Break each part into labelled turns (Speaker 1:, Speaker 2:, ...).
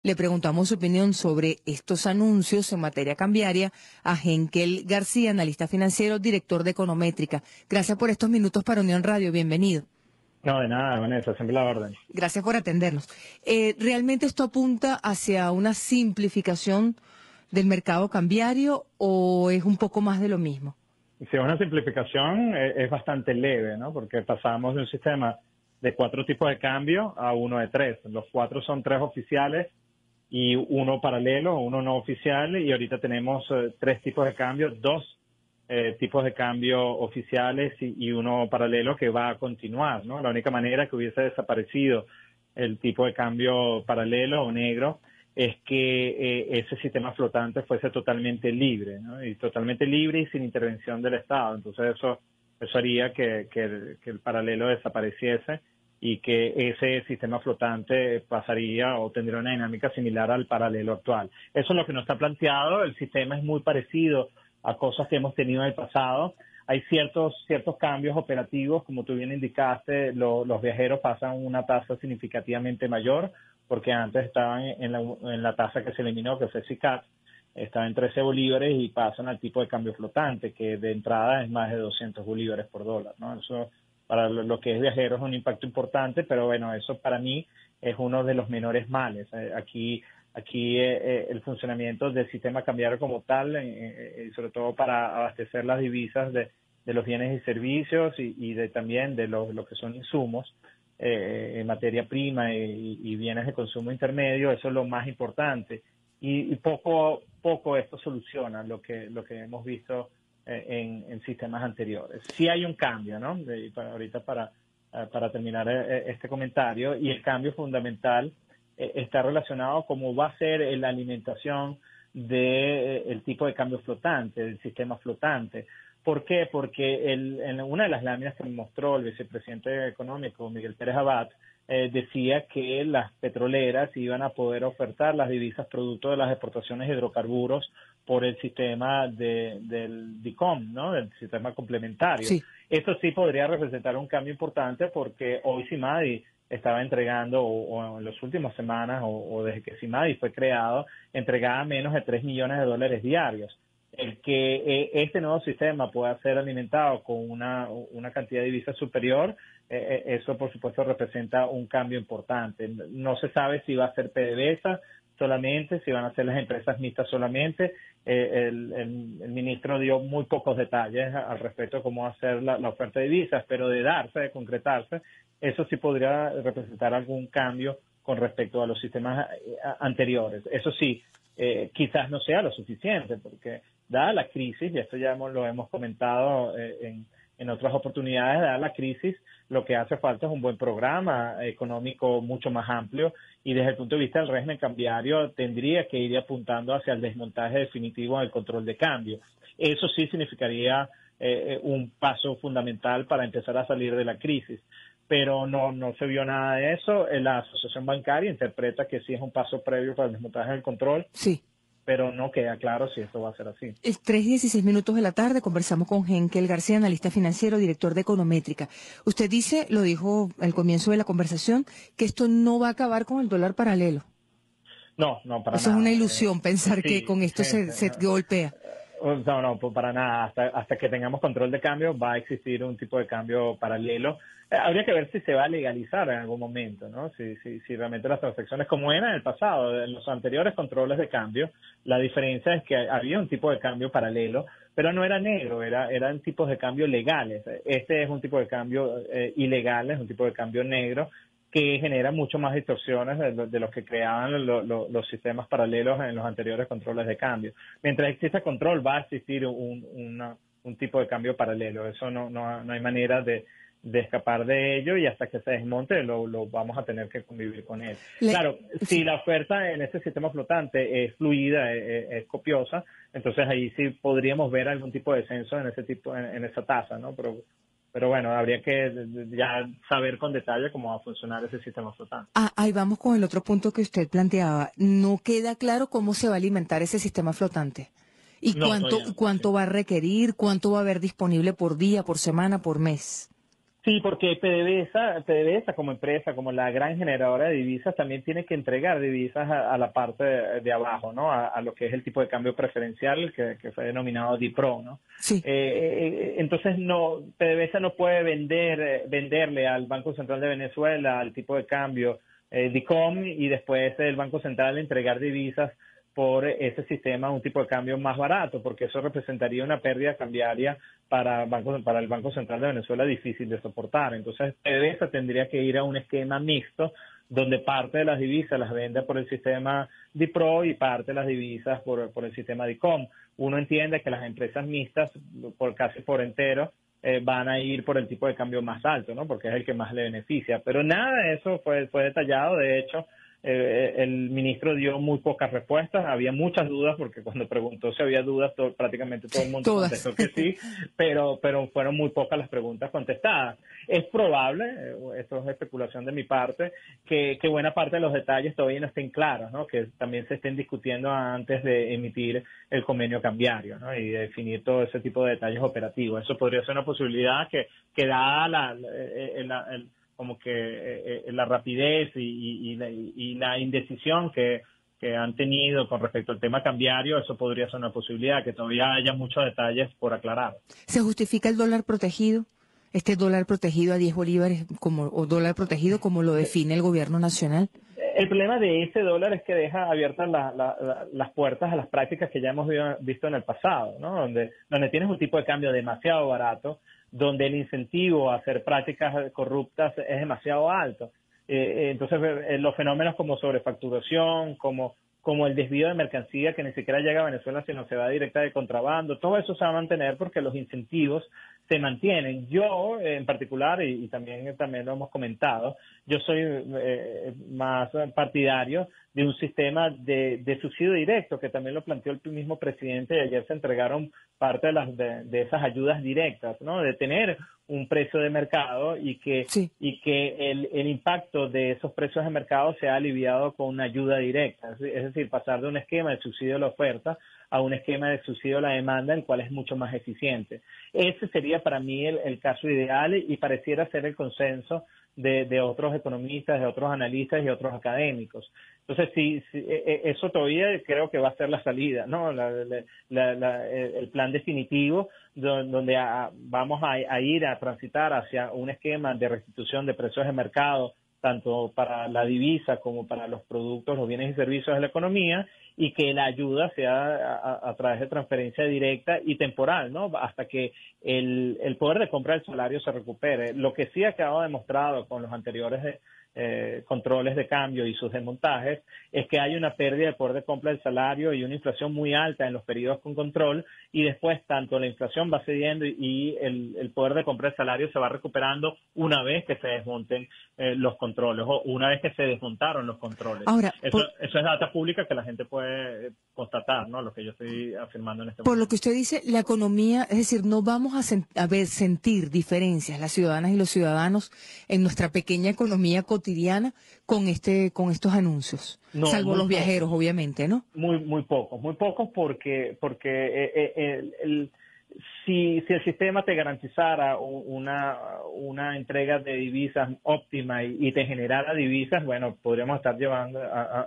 Speaker 1: Le preguntamos su opinión sobre estos anuncios en materia cambiaria a Henkel García, analista financiero, director de Econométrica. Gracias por estos minutos para Unión Radio. Bienvenido.
Speaker 2: No, de nada, Vanessa, siempre la orden.
Speaker 1: Gracias por atendernos. ¿Realmente esto apunta hacia una simplificación del mercado cambiario o es un poco más de lo mismo?
Speaker 2: Si es una simplificación, es bastante leve, ¿no? Porque pasamos de un sistema de 4 tipos de cambio a uno de 3. Los 4 son 3 oficiales y uno paralelo, uno no oficial, y ahorita tenemos 3 tipos de cambio, 2 tipos de cambio oficiales y uno paralelo que va a continuar, ¿no? La única manera que hubiese desaparecido el tipo de cambio paralelo o negro es que ese sistema flotante fuese totalmente libre, ¿no? Y totalmente libre y sin intervención del Estado. Entonces eso haría que el paralelo desapareciese y que ese sistema flotante pasaría o tendría una dinámica similar al paralelo actual. Eso es lo que no está planteado. El sistema es muy parecido a cosas que hemos tenido en el pasado. Hay ciertos cambios operativos, como tú bien indicaste, los viajeros pasan una tasa significativamente mayor, porque antes estaban en la tasa que se eliminó, que fue SICAD, estaba en 13 bolívares y pasan al tipo de cambio flotante, que de entrada es más de 200 bolívares por dólar, ¿no? Eso para lo que es viajeros es un impacto importante, pero bueno, eso para mí es uno de los menores males. Aquí el funcionamiento del sistema cambiario como tal, sobre todo para abastecer las divisas de los bienes y servicios y también de lo que son insumos, en materia prima y bienes de consumo intermedio, eso es lo más importante. Y poco esto soluciona lo que hemos visto en sistemas anteriores. Sí hay un cambio, ¿no? Ahorita para terminar este comentario, y el cambio fundamental está relacionado cómo va a ser la alimentación del tipo de cambio flotante, del sistema flotante. ¿Por qué? Porque en una de las láminas que me mostró el vicepresidente económico, Miguel Pérez Abad, decía que las petroleras iban a poder ofertar las divisas producto de las exportaciones de hidrocarburos por el sistema del DICOM, ¿no? Del sistema complementario.
Speaker 1: Sí.
Speaker 2: Esto sí podría representar un cambio importante porque hoy CIMADI estaba entregando, o en las últimas semanas, o desde que CIMADI fue creado, entregaba menos de $3 millones diarios. El que este nuevo sistema pueda ser alimentado con una cantidad de divisas superior, eso por supuesto representa un cambio importante. No se sabe si va a ser PDVSA solamente, si van a ser las empresas mixtas solamente. El ministro dio muy pocos detalles al respecto de cómo va a ser la oferta de divisas, pero de concretarse, eso sí podría representar algún cambio con respecto a los sistemas anteriores. Eso sí, quizás no sea lo suficiente, porque dada la crisis, y esto ya lo hemos comentado en otras oportunidades, dada la crisis, lo que hace falta es un buen programa económico mucho más amplio, y desde el punto de vista del régimen cambiario tendría que ir apuntando hacia el desmontaje definitivo del control de cambio. Eso sí significaría un paso fundamental para empezar a salir de la crisis. Pero no se vio nada de eso. La Asociación Bancaria interpreta que sí es un paso previo para el desmontaje del control.
Speaker 1: Sí.
Speaker 2: Pero no queda claro si esto va a ser así.
Speaker 1: Es 3:16 de la tarde, conversamos con Henkel García, analista financiero, director de Econométrica. Usted dice, lo dijo al comienzo de la conversación, que esto no va a acabar con el dólar paralelo.
Speaker 2: No, para nada.
Speaker 1: Eso es una ilusión pensar
Speaker 2: sí,
Speaker 1: que con esto se golpea.
Speaker 2: No, para nada. Hasta que tengamos control de cambio va a existir un tipo de cambio paralelo. Habría que ver si se va a legalizar en algún momento, ¿no? Si realmente las transacciones, como era en el pasado, en los anteriores controles de cambio, la diferencia es que había un tipo de cambio paralelo, pero no era negro, eran tipos de cambio legales. Este es un tipo de cambio ilegal, es un tipo de cambio negro, que genera mucho más distorsiones de los que creaban los sistemas paralelos en los anteriores controles de cambio. Mientras exista control, va a existir un tipo de cambio paralelo. Eso no hay manera de escapar de ello, y hasta que se desmonte lo vamos a tener que convivir con él. Claro, si la oferta en este sistema flotante es fluida, es copiosa, entonces ahí sí podríamos ver algún tipo de descenso en esa tasa, ¿no? Pero bueno, habría que ya saber con detalle cómo va a funcionar ese sistema flotante.
Speaker 1: Ahí vamos con el otro punto que usted planteaba. No queda claro cómo se va a alimentar ese sistema flotante. ¿Y cuánto va a requerir? ¿Cuánto va a haber disponible por día, por semana, por mes?
Speaker 2: Sí, porque PDVSA como empresa, como la gran generadora de divisas, también tiene que entregar divisas a la parte de abajo, ¿no? A lo que es el tipo de cambio preferencial que fue denominado DIPRO, ¿no?
Speaker 1: Sí.
Speaker 2: Entonces, no, PDVSA no puede venderle al Banco Central de Venezuela al tipo de cambio DICOM y después el Banco Central entregar divisas por ese sistema un tipo de cambio más barato, porque eso representaría una pérdida cambiaria para el Banco Central de Venezuela difícil de soportar. Entonces, PDVSA tendría que ir a un esquema mixto donde parte de las divisas las vende por el sistema DIPRO y parte de las divisas por el sistema DICOM. Uno entiende que las empresas mixtas, casi por entero, van a ir por el tipo de cambio más alto, ¿no? Porque es el que más le beneficia. Pero nada de eso fue detallado. De hecho, el ministro dio muy pocas respuestas, había muchas dudas porque cuando preguntó si había dudas prácticamente todo el mundo
Speaker 1: Todas.
Speaker 2: contestó que sí, pero fueron muy pocas las preguntas contestadas. Es probable, esto es especulación de mi parte, que buena parte de los detalles todavía no estén claros, ¿no? Que también se estén discutiendo antes de emitir el convenio cambiario, ¿no? Y definir todo ese tipo de detalles operativos. Eso podría ser una posibilidad que dada como que la rapidez y la indecisión que han tenido con respecto al tema cambiario, eso podría ser una posibilidad, que todavía haya muchos detalles por aclarar.
Speaker 1: ¿Se justifica el dólar protegido? Este dólar protegido a 10 bolívares o dólar protegido como lo define el gobierno nacional.
Speaker 2: El problema de ese dólar es que deja abiertas las puertas a las prácticas que ya hemos visto en el pasado, ¿no? Donde tienes un tipo de cambio demasiado barato, donde el incentivo a hacer prácticas corruptas es demasiado alto. Entonces, los fenómenos como sobrefacturación, como el desvío de mercancía que ni siquiera llega a Venezuela, sino se va directa de contrabando, todo eso se va a mantener porque los incentivos se mantienen. Yo, en particular, y también lo hemos comentado, yo soy más partidario de un sistema de subsidio directo, que también lo planteó el mismo presidente, y ayer se entregaron parte de esas ayudas directas, ¿no? De tener un precio de mercado y que el impacto de esos precios de mercado sea aliviado con una ayuda directa. Es decir, pasar de un esquema de subsidio a la oferta a un esquema de subsidio a la demanda, el cual es mucho más eficiente. Ese sería para mí el caso ideal y pareciera ser el consenso de otros economistas, de otros analistas y otros académicos. Entonces, sí, eso todavía creo que va a ser la salida, ¿no? El plan definitivo donde vamos a ir a transitar hacia un esquema de restitución de precios de mercado, tanto para la divisa como para los productos, los bienes y servicios de la economía, y que la ayuda sea a través de transferencia directa y temporal, ¿no? Hasta que el poder de compra del salario se recupere. Lo que sí ha quedado demostrado con los anteriores controles de cambio y sus desmontajes es que hay una pérdida de poder de compra del salario y una inflación muy alta en los periodos con control, y después tanto la inflación va cediendo y el poder de compra del salario se va recuperando una vez que se desmonten los controles o una vez que se desmontaron los controles.
Speaker 1: Ahora,
Speaker 2: eso es data pública que la gente puede constatar, ¿no? Lo que yo estoy afirmando en este
Speaker 1: por
Speaker 2: momento.
Speaker 1: lo que usted dice, la economía, es decir, no vamos a ver, sentir diferencias las ciudadanas y los ciudadanos en nuestra pequeña economía cotidiana con estos anuncios,
Speaker 2: No,
Speaker 1: salvo
Speaker 2: muy
Speaker 1: los
Speaker 2: poco.
Speaker 1: viajeros, obviamente, ¿no?
Speaker 2: Muy pocos porque si el sistema te garantizara una entrega de divisas óptima y te generara divisas, bueno, podríamos estar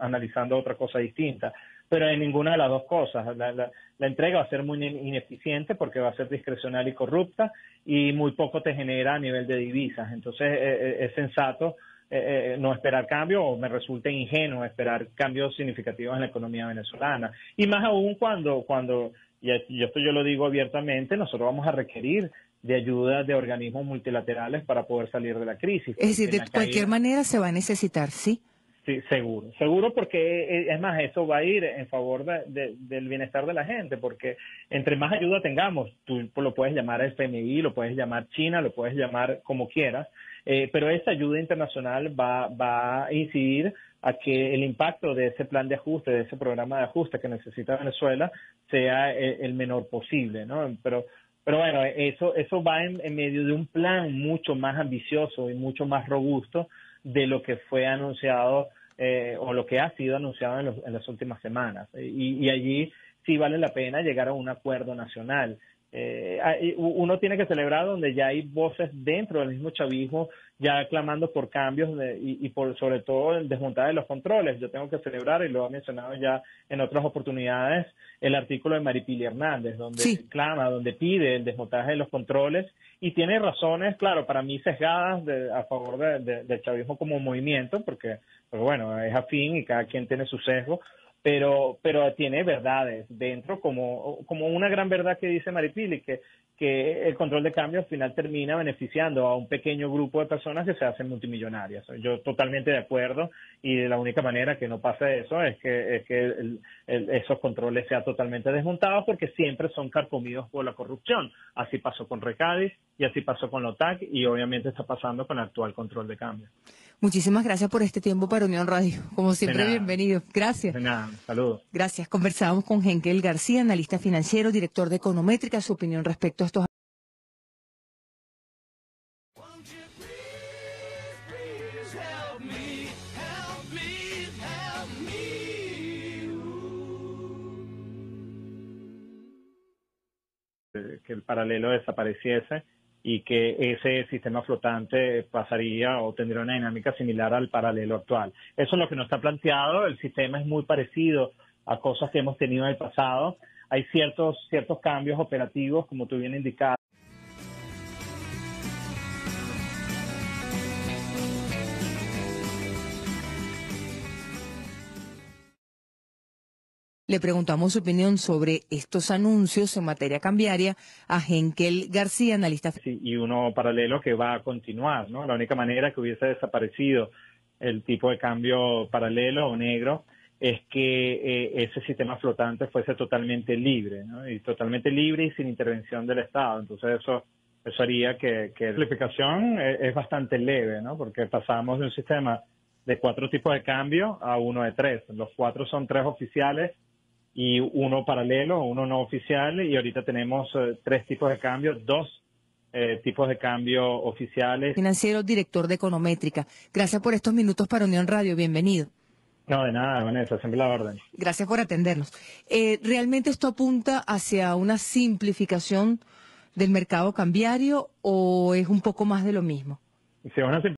Speaker 2: analizando otra cosa distinta, pero en ninguna de las dos cosas. La entrega va a ser muy ineficiente porque va a ser discrecional y corrupta, y muy poco te genera a nivel de divisas. Entonces, es sensato no esperar cambio, o me resulta ingenuo esperar cambios significativos en la economía venezolana. Y más aún cuando y esto yo lo digo abiertamente, nosotros vamos a requerir de ayuda de organismos multilaterales para poder salir de la crisis.
Speaker 1: Es decir, de
Speaker 2: La
Speaker 1: cualquier
Speaker 2: caída,
Speaker 1: manera se va a necesitar, ¿sí?
Speaker 2: sí, seguro porque es más, eso va a ir en favor del bienestar de la gente, porque entre más ayuda tengamos, tú lo puedes llamar FMI, lo puedes llamar China, lo puedes llamar como quieras, pero esa ayuda internacional va a incidir a que el impacto de ese plan de ajuste, de ese programa de ajuste que necesita Venezuela, sea el menor posible, ¿no? Pero bueno, eso va en medio de un plan mucho más ambicioso y mucho más robusto de lo que fue anunciado o lo que ha sido anunciado en las últimas semanas. Y allí sí vale la pena llegar a un acuerdo nacional. uno tiene que celebrar donde ya hay voces dentro del mismo chavismo ya clamando por cambios y por sobre todo el desmontar de los controles. Yo tengo que celebrar, y lo he mencionado ya en otras oportunidades, el artículo de Maripili Hernández, donde
Speaker 1: Sí.
Speaker 2: clama, donde pide el desmontaje de los controles y tiene razones, claro, para mí sesgadas a favor del chavismo como movimiento, porque bueno, es afín y cada quien tiene su sesgo, pero tiene verdades dentro, como una gran verdad que dice Maripili, que el control de cambio al final termina beneficiando a un pequeño grupo de personas que se hacen multimillonarias. Yo totalmente de acuerdo, y la única manera que no pase eso es que esos controles sean totalmente desmontados, porque siempre son carcomidos por la corrupción. Así pasó con Recadis y así pasó con la OTAC, y obviamente está pasando con el actual control de cambio.
Speaker 1: Muchísimas gracias por este tiempo para Unión Radio. Como
Speaker 2: De
Speaker 1: siempre,
Speaker 2: nada,
Speaker 1: bienvenido. Gracias.
Speaker 2: de nada. Saludos.
Speaker 1: Gracias. Conversábamos con Henkel García, analista financiero, director de Econométrica, su opinión respecto a estos.
Speaker 2: Que el paralelo desapareciese y que ese sistema flotante pasaría o tendría una dinámica similar al paralelo actual. Eso es lo que no está planteado. El sistema es muy parecido a cosas que hemos tenido en el pasado. Hay ciertos cambios operativos, como tú bien indicabas.
Speaker 1: Le preguntamos su opinión sobre estos anuncios en materia cambiaria a Henkel García, analista.
Speaker 2: Sí, y uno paralelo que va a continuar, ¿no? La única manera que hubiese desaparecido el tipo de cambio paralelo o negro es que ese sistema flotante fuese totalmente libre, ¿no? Y totalmente libre y sin intervención del Estado. Entonces eso haría que la simplificación es bastante leve, ¿no? Porque pasamos de un sistema de 4 tipos de cambio a uno de 3. Los 4 son 3 oficiales y uno paralelo, uno no oficial, y ahorita tenemos 3 tipos de cambio, 2 tipos de cambio oficiales.
Speaker 1: Financiero, director de Econométrica. Gracias por estos minutos para Unión Radio. Bienvenido.
Speaker 2: No, de nada, Vanessa, siempre la orden.
Speaker 1: Gracias por atendernos. ¿Realmente esto apunta hacia una simplificación del mercado cambiario o es un poco más de lo mismo?
Speaker 2: Si es una